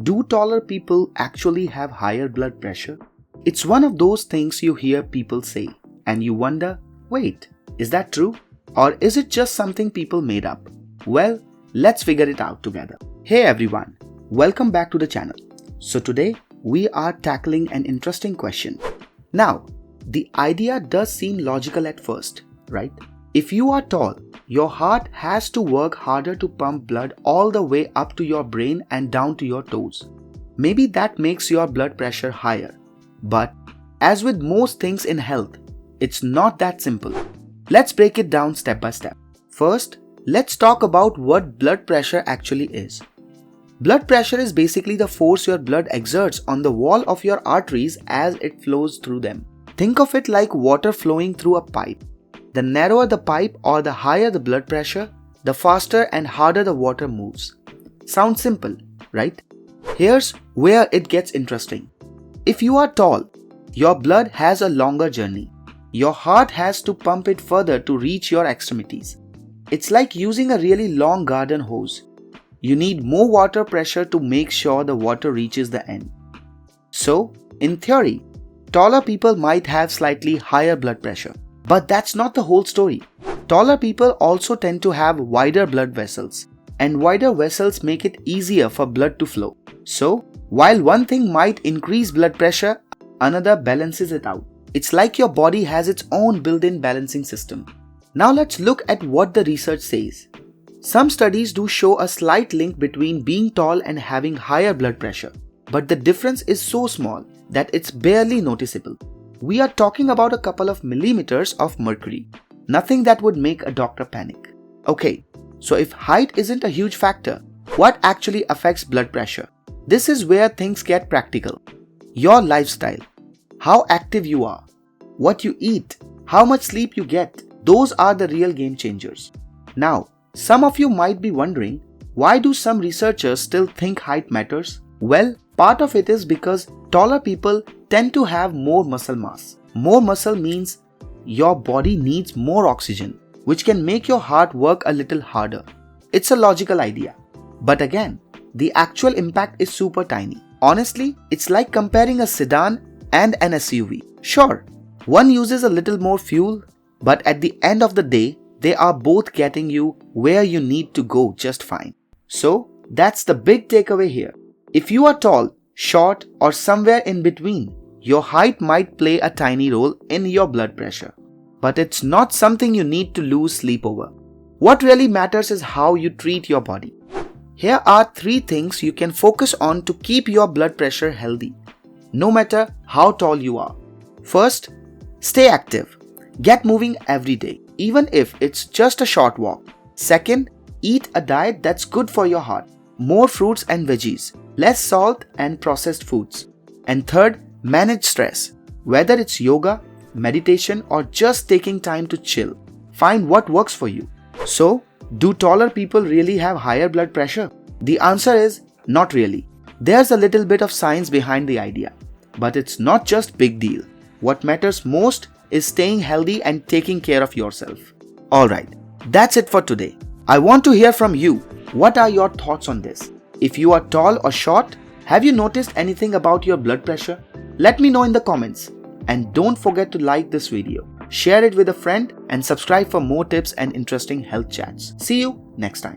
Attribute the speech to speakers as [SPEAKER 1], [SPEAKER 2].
[SPEAKER 1] Do taller people actually have higher blood pressure? It's one of those things you hear people say, and you wonder, wait, is that true? Or is it just something people made up? Well, let's figure it out together. Hey everyone, welcome back to the channel. So today, we are tackling an interesting question. Now, the idea does seem logical at first, right? If you are tall, your heart has to work harder to pump blood all the way up to your brain and down to your toes. Maybe that makes your blood pressure higher. But as with most things in health, it's not that simple. Let's break it down step by step. First, let's talk about what blood pressure actually is. Blood pressure is basically the force your blood exerts on the wall of your arteries as it flows through them. Think of it like water flowing through a pipe. The narrower the pipe or the higher the blood pressure, the faster and harder the water moves. Sounds simple, right? Here's where it gets interesting. If you are tall, your blood has a longer journey. Your heart has to pump it further to reach your extremities. It's like using a really long garden hose. You need more water pressure to make sure the water reaches the end. So, in theory, taller people might have slightly higher blood pressure. But that's not the whole story. Taller people also tend to have wider blood vessels, and wider vessels make it easier for blood to flow. So, while one thing might increase blood pressure, another balances it out. It's like your body has its own built-in balancing system. Now let's look at what the research says. Some studies do show a slight link between being tall and having higher blood pressure, but the difference is so small that it's barely noticeable. We are talking about a couple of millimeters of mercury. Nothing that would make a doctor panic. Okay, so if height isn't a huge factor, what actually affects blood pressure? This is where things get practical. Your lifestyle, how active you are, what you eat, how much sleep you get, those are the real game changers. Now, some of you might be wondering, why do some researchers still think height matters? Well, part of it is because taller people tend to have more muscle mass. More muscle means your body needs more oxygen, which can make your heart work a little harder. It's a logical idea. But again, the actual impact is super tiny. Honestly, it's like comparing a sedan and an SUV. Sure, one uses a little more fuel, but at the end of the day, they are both getting you where you need to go just fine. So, that's the big takeaway here. If you are tall, short, or somewhere in between, your height might play a tiny role in your blood pressure. But it's not something you need to lose sleep over. What really matters is how you treat your body. Here are 3 things you can focus on to keep your blood pressure healthy, no matter how tall you are. First, stay active. Get moving every day, even if it's just a short walk. Second, eat a diet that's good for your heart. More fruits and veggies, less salt and processed foods. And third, manage stress. Whether it's yoga, meditation, or just taking time to chill, find what works for you. So, do taller people really have higher blood pressure? The answer is not really. There's a little bit of science behind the idea, but it's not just big deal. What matters most is staying healthy and taking care of yourself. Alright, that's it for today. I want to hear from you. What are your thoughts on this? If you are tall or short, have you noticed anything about your blood pressure? Let me know in the comments. And don't forget to like this video, share it with a friend, and subscribe for more tips and interesting health chats. See you next time.